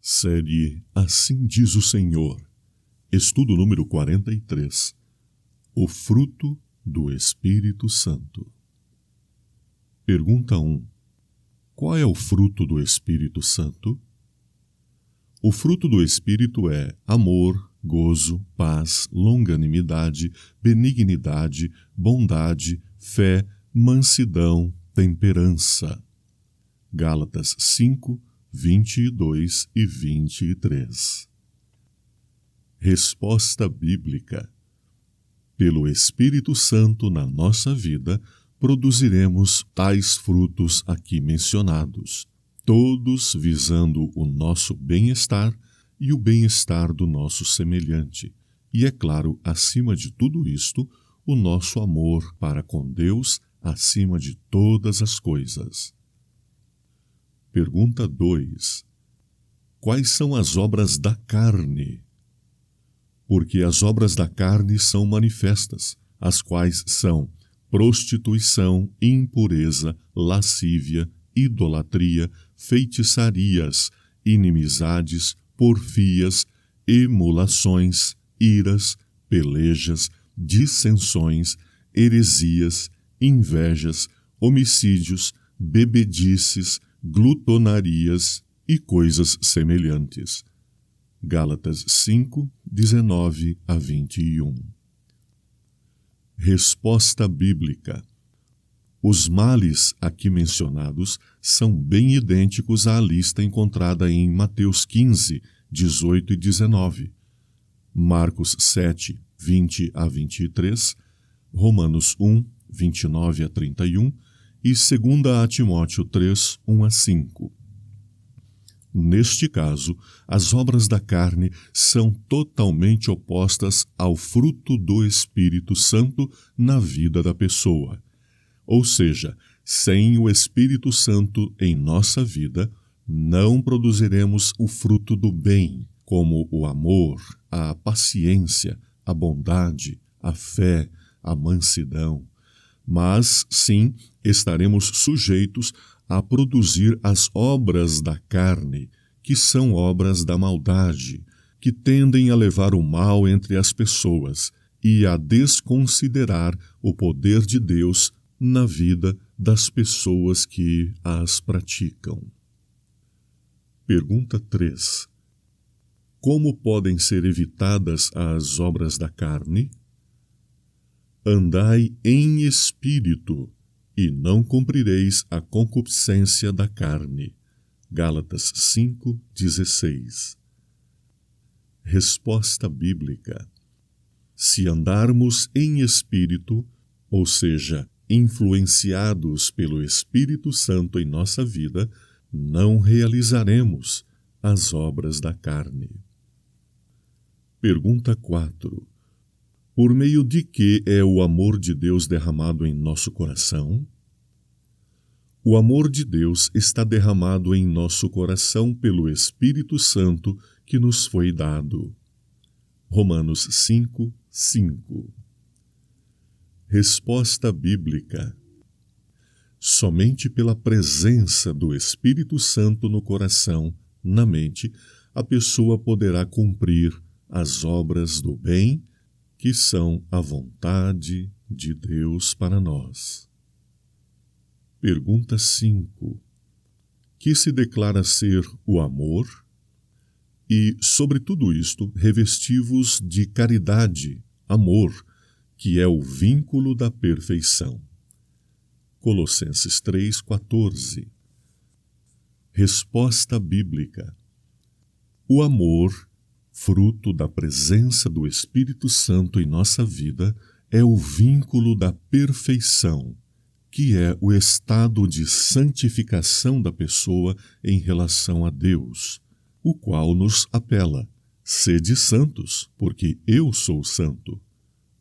Série Assim Diz o Senhor. Estudo número 43. O fruto do Espírito Santo. Pergunta 1. Qual é o fruto do Espírito Santo? O fruto do Espírito é amor, gozo, paz, longanimidade, benignidade, bondade, fé, mansidão, temperança. Gálatas 5, 22 e 23. Resposta bíblica. Pelo Espírito Santo na nossa vida, produziremos tais frutos aqui mencionados, todos visando o nosso bem-estar e o bem-estar do nosso semelhante, e, é claro, acima de tudo isto, o nosso amor para com Deus acima de todas as coisas. Pergunta 2. Quais são as obras da carne? Porque as obras da carne são manifestas, as quais são prostituição, impureza, lascívia, idolatria, feitiçarias, inimizades, porfias, emulações, iras, pelejas, dissensões, heresias, invejas, homicídios, bebedices, glutonarias e coisas semelhantes. Gálatas 5, 19 a 21. Resposta bíblica. Os males aqui mencionados são bem idênticos à lista encontrada em Mateus 15, 18 e 19, Marcos 7, 20 a 23, Romanos 1, 29 a 31 e 2 Timóteo 3, 1 a 5. Neste caso, as obras da carne são totalmente opostas ao fruto do Espírito Santo na vida da pessoa. Ou seja, sem o Espírito Santo em nossa vida, não produziremos o fruto do bem, como o amor, a paciência, a bondade, a fé, a mansidão. Mas, sim, estaremos sujeitos a produzir as obras da carne, que são obras da maldade, que tendem a levar o mal entre as pessoas e a desconsiderar o poder de Deus na vida das pessoas que as praticam. Pergunta 3. Como podem ser evitadas as obras da carne? Andai em espírito, e não cumprireis a concupiscência da carne. Gálatas 5, 16. Resposta bíblica. Se andarmos em espírito, ou seja, influenciados pelo Espírito Santo em nossa vida, não realizaremos as obras da carne. Pergunta 4. Por meio de que é o amor de Deus derramado em nosso coração? O amor de Deus está derramado em nosso coração pelo Espírito Santo que nos foi dado. Romanos 5, 5. Resposta bíblica. Somente pela presença do Espírito Santo no coração, na mente, a pessoa poderá cumprir as obras do bem, que são a vontade de Deus para nós. Pergunta 5. Que se declara ser o amor? E, sobre tudo isto, revesti-vos de caridade, amor, que é o vínculo da perfeição. Colossenses 3, 14. Resposta bíblica. O amor, fruto da presença do Espírito Santo em nossa vida, é o vínculo da perfeição, que é o estado de santificação da pessoa em relação a Deus, o qual nos apela: sede santos, porque eu sou santo.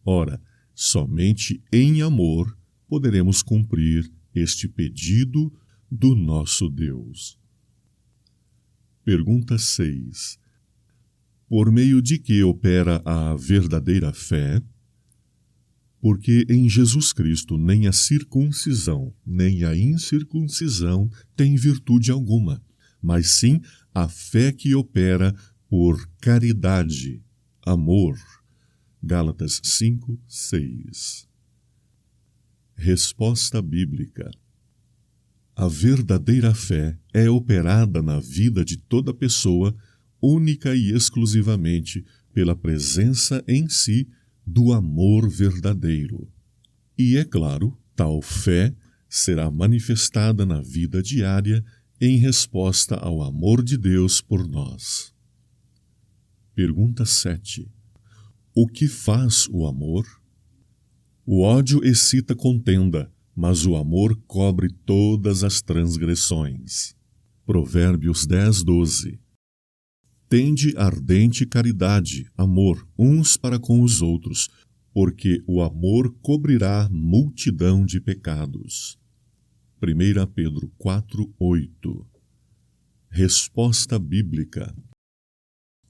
Ora, somente em amor poderemos cumprir este pedido do nosso Deus. Pergunta 6. Por meio de que opera a verdadeira fé? Porque em Jesus Cristo nem a circuncisão, nem a incircuncisão tem virtude alguma, mas sim a fé que opera por caridade, amor. Gálatas 5, 6. Resposta bíblica. A verdadeira fé é operada na vida de toda pessoa, única e exclusivamente pela presença em si do amor verdadeiro. E, é claro, tal fé será manifestada na vida diária em resposta ao amor de Deus por nós. Pergunta 7. O que faz o amor? O ódio excita contenda, mas o amor cobre todas as transgressões. Provérbios 10, 12. Tende ardente caridade, amor, uns para com os outros, porque o amor cobrirá multidão de pecados. 1 Pedro 4, 8. Resposta bíblica.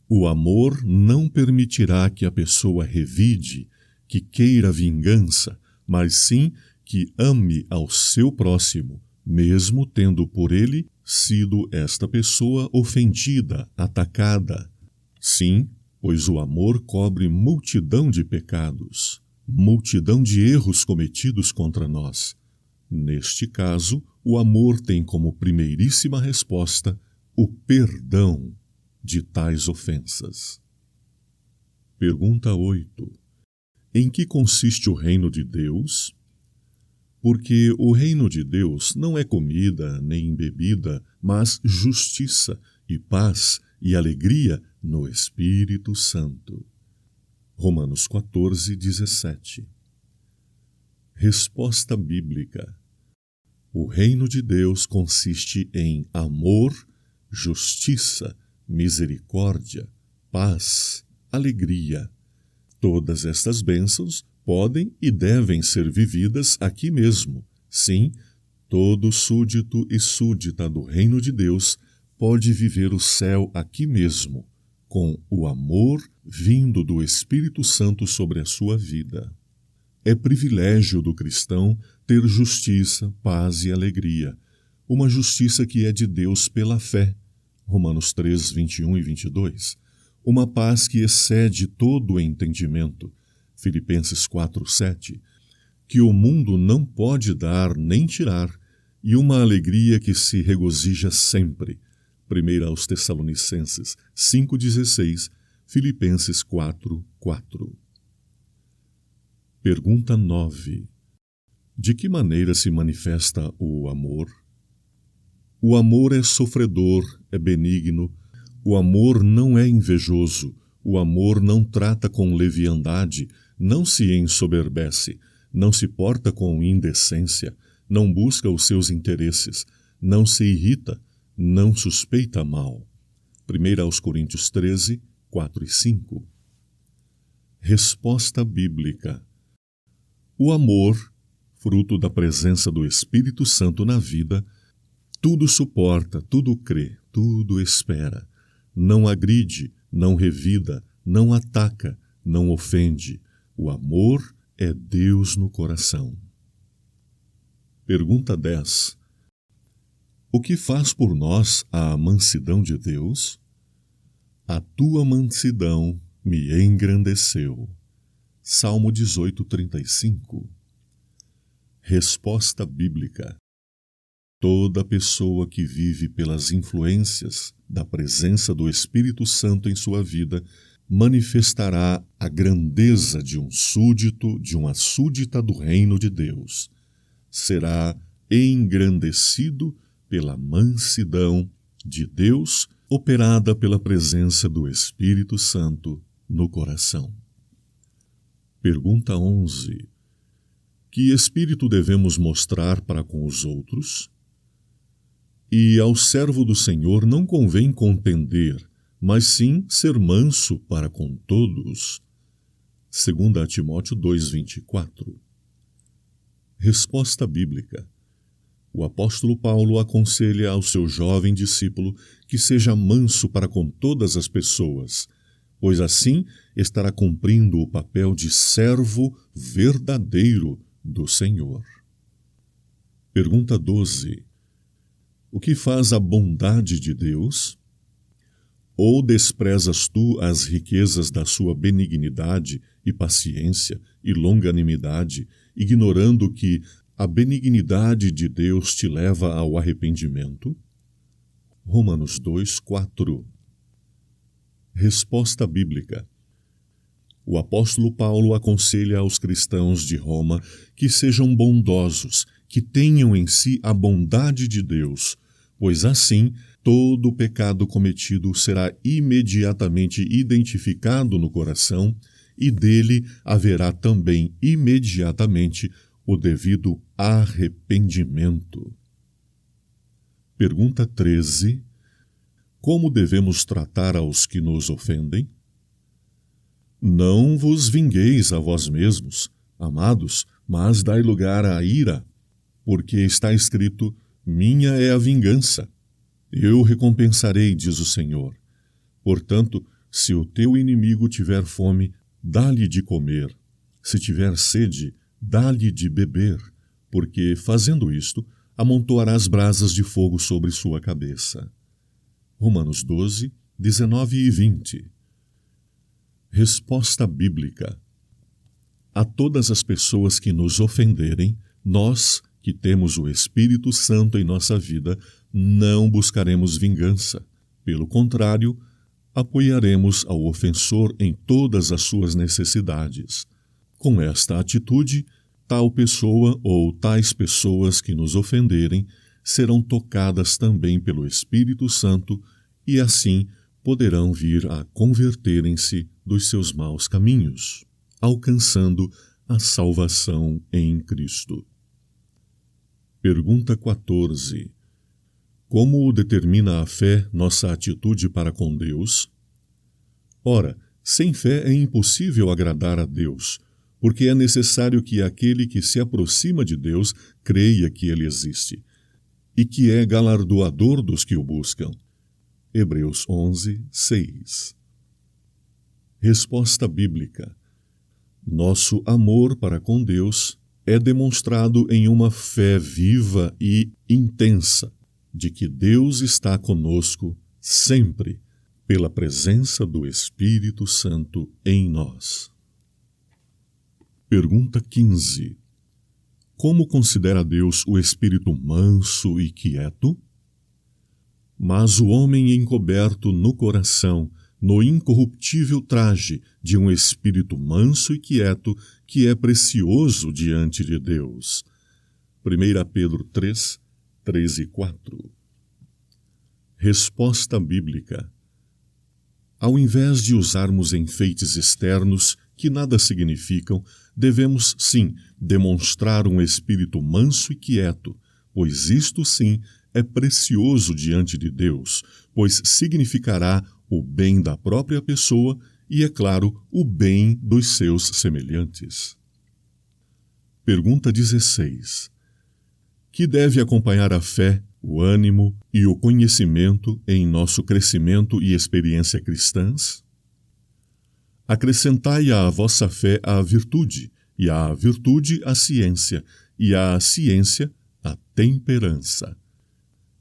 O amor não permitirá que a pessoa revide, que queira vingança, mas sim que ame ao seu próximo, mesmo tendo por ele sido esta pessoa ofendida, atacada. Sim, pois o amor cobre multidão de pecados, multidão de erros cometidos contra nós. Neste caso, o amor tem como primeiríssima resposta o perdão de tais ofensas. Pergunta 8. Em que consiste o reino de Deus? Porque o reino de Deus não é comida nem bebida, mas justiça e paz e alegria no Espírito Santo. Romanos 14, 17. Resposta bíblica. O reino de Deus consiste em amor, justiça, misericórdia, paz, alegria. Todas estas bênçãos podem e devem ser vividas aqui mesmo. Sim, todo súdito e súdita do reino de Deus pode viver o céu aqui mesmo, com o amor vindo do Espírito Santo sobre a sua vida. É privilégio do cristão ter justiça, paz e alegria, uma justiça que é de Deus pela fé. Romanos 3, 21 e 22. Uma paz que excede todo o entendimento. Filipenses 4, 7. Que o mundo não pode dar nem tirar, e uma alegria que se regozija sempre. 1 aos Tessalonicenses 5, 16. Filipenses 4, 4. Pergunta 9. De que maneira se manifesta o amor? O amor é sofredor, é benigno. O amor não é invejoso. O amor não trata com leviandade, não se ensoberbece, não se porta com indecência, não busca os seus interesses, não se irrita, não suspeita mal. 1 aos Coríntios 13, 4 e 5. Resposta bíblica. O amor, fruto da presença do Espírito Santo na vida, tudo suporta, tudo crê, tudo espera. Não agride, não revida, não ataca, não ofende. O amor é Deus no coração. Pergunta 10. O que faz por nós a mansidão de Deus? A tua mansidão me engrandeceu. Salmo 18, 35. Resposta bíblica. Toda pessoa que vive pelas influências da presença do Espírito Santo em sua vida manifestará a grandeza de um súdito, de uma súdita do reino de Deus. Será engrandecido pela mansidão de Deus, operada pela presença do Espírito Santo no coração. Pergunta 11. Que espírito devemos mostrar para com os outros? E ao servo do Senhor não convém contender, mas sim ser manso para com todos. 2 Timóteo 2:24. Resposta bíblica. O apóstolo Paulo aconselha ao seu jovem discípulo que seja manso para com todas as pessoas, pois assim estará cumprindo o papel de servo verdadeiro do Senhor. Pergunta 12. O que faz a bondade de Deus? Ou desprezas tu as riquezas da sua benignidade e paciência e longanimidade, ignorando que a benignidade de Deus te leva ao arrependimento? Romanos 2:4. Resposta bíblica. O apóstolo Paulo aconselha aos cristãos de Roma que sejam bondosos, que tenham em si a bondade de Deus, pois assim todo o pecado cometido será imediatamente identificado no coração e dele haverá também imediatamente o devido arrependimento. Pergunta 13. Como devemos tratar aos que nos ofendem? Não vos vingueis a vós mesmos, amados, mas dai lugar à ira, porque está escrito: minha é a vingança, eu recompensarei, diz o Senhor. Portanto, se o teu inimigo tiver fome, dá-lhe de comer. Se tiver sede, dá-lhe de beber, porque, fazendo isto, amontoarás brasas de fogo sobre sua cabeça. Romanos 12, 19 e 20. Resposta bíblica. A todas as pessoas que nos ofenderem, nós, que temos o Espírito Santo em nossa vida, não buscaremos vingança. Pelo contrário, apoiaremos ao ofensor em todas as suas necessidades. Com esta atitude, tal pessoa ou tais pessoas que nos ofenderem serão tocadas também pelo Espírito Santo e assim poderão vir a converterem-se dos seus maus caminhos, alcançando a salvação em Cristo. Pergunta 14. Como determina a fé nossa atitude para com Deus? Ora, sem fé é impossível agradar a Deus, porque é necessário que aquele que se aproxima de Deus creia que Ele existe, e que é galardoador dos que o buscam. Hebreus 11, 6. Resposta bíblica. Nosso amor para com Deus é demonstrado em uma fé viva e intensa de que Deus está conosco sempre, pela presença do Espírito Santo em nós. Pergunta 15. Como considera Deus o espírito manso e quieto? Mas o homem encoberto no coração, no incorruptível traje de um espírito manso e quieto, que é precioso diante de Deus. 1 Pedro 3, 3 e 4. Resposta bíblica. Ao invés de usarmos enfeites externos que nada significam, devemos, sim, demonstrar um espírito manso e quieto, pois isto, sim, é precioso diante de Deus, pois significará o bem da própria pessoa e, é claro, o bem dos seus semelhantes. Pergunta 16. Que deve acompanhar a fé, o ânimo e o conhecimento em nosso crescimento e experiência cristãs? Acrescentai à vossa fé a virtude, e à virtude a ciência, e à ciência a temperança.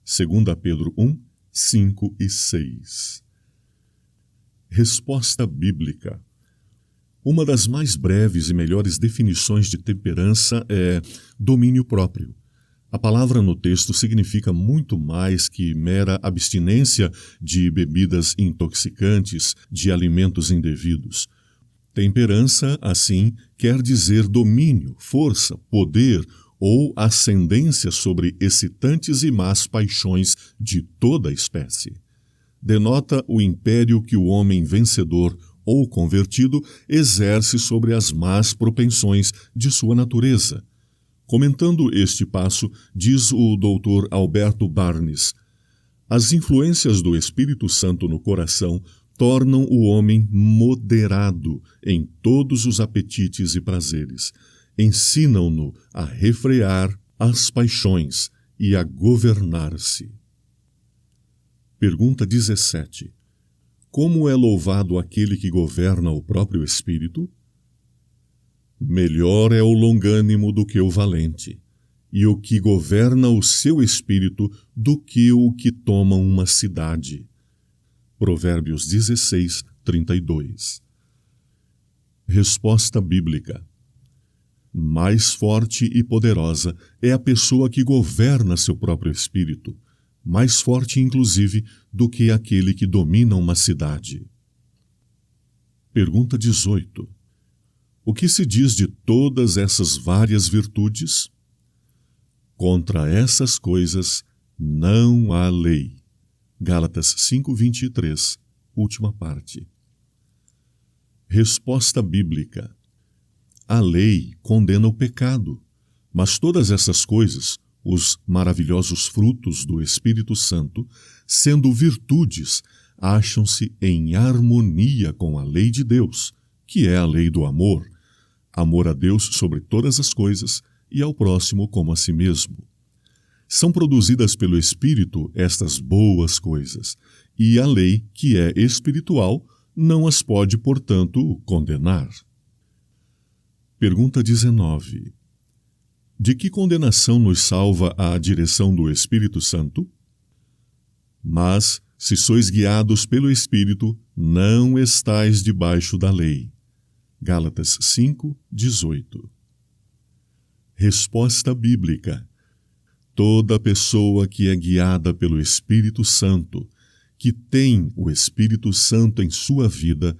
2 Pedro 1, 5 e 6. Resposta bíblica. Uma das mais breves e melhores definições de temperança é domínio próprio. A palavra no texto significa muito mais que mera abstinência de bebidas intoxicantes, de alimentos indevidos. Temperança, assim, quer dizer domínio, força, poder ou ascendência sobre excitantes e más paixões de toda espécie. Denota o império que o homem vencedor ou convertido exerce sobre as más propensões de sua natureza. Comentando este passo, diz o Dr. Alberto Barnes: as influências do Espírito Santo no coração tornam o homem moderado em todos os apetites e prazeres, ensinam-no a refrear as paixões e a governar-se. Pergunta 17. Como é louvado aquele que governa o próprio espírito? Melhor é o longânimo do que o valente, e o que governa o seu espírito do que o que toma uma cidade. Provérbios 16, 32. Resposta bíblica. Mais forte e poderosa é a pessoa que governa seu próprio espírito, mais forte, inclusive, do que aquele que domina uma cidade. Pergunta 18. O que se diz de todas essas várias virtudes? Contra essas coisas não há lei. Gálatas 5:23, última parte. Resposta bíblica. A lei condena o pecado, mas todas essas coisas, os maravilhosos frutos do Espírito Santo, sendo virtudes, acham-se em harmonia com a lei de Deus, que é a lei do amor, amor a Deus sobre todas as coisas e ao próximo como a si mesmo. São produzidas pelo Espírito estas boas coisas, e a lei, que é espiritual, não as pode, portanto, condenar. Pergunta 19. De que condenação nos salva a direção do Espírito Santo? Mas, se sois guiados pelo Espírito, não estais debaixo da lei. Gálatas 5:18. Resposta bíblica. Toda pessoa que é guiada pelo Espírito Santo, que tem o Espírito Santo em sua vida,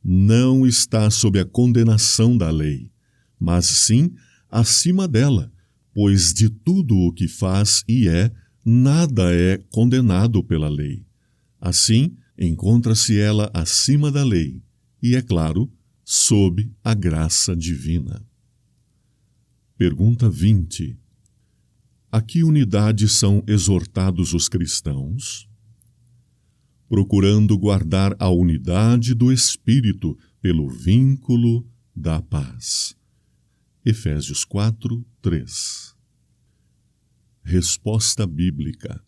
não está sob a condenação da lei, mas sim acima dela, pois de tudo o que faz e é, nada é condenado pela lei. Assim, encontra-se ela acima da lei e, é claro, sob a graça divina. Pergunta 20. A que unidade são exortados os cristãos? Procurando guardar a unidade do Espírito pelo vínculo da paz. Efésios 4:3. Resposta bíblica.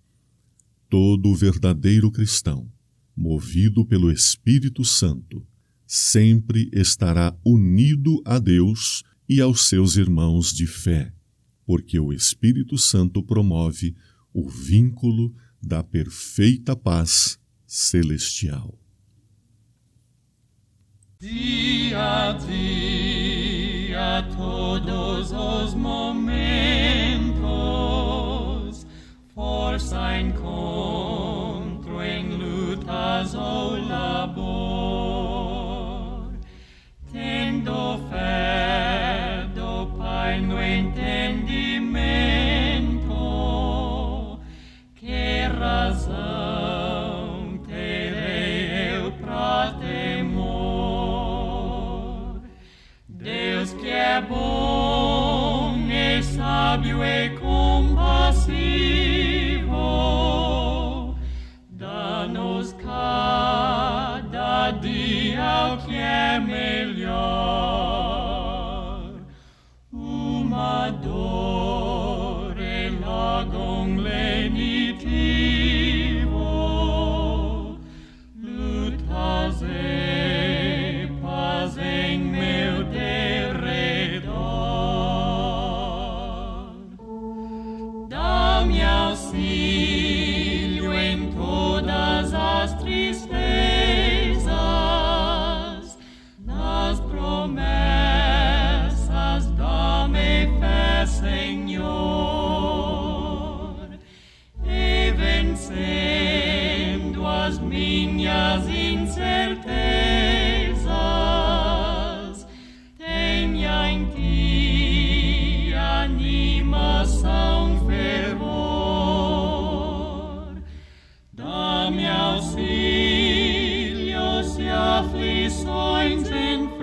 Todo verdadeiro cristão, movido pelo Espírito Santo, sempre estará unido a Deus e aos seus irmãos de fé, porque o Espírito Santo promove o vínculo da perfeita paz celestial. Dia a dia, todos os momentos, força encontro em lutas ou labor, tendo fé do Pai no entendimento, que razão terei eu pra temor? Deus que é bom e sábio e compassivo, dá-nos cada dia o que é melhor. Uma dor e logo lenitivo, lutas e paz em meu derredor. Dá-me auxílio em todas as tristezas, nas promessas dá-me fé, Senhor, e vencendo as minhas incertezas, tenha em ti animação, fervor. Dá-me auxílio se aflições enfrentar,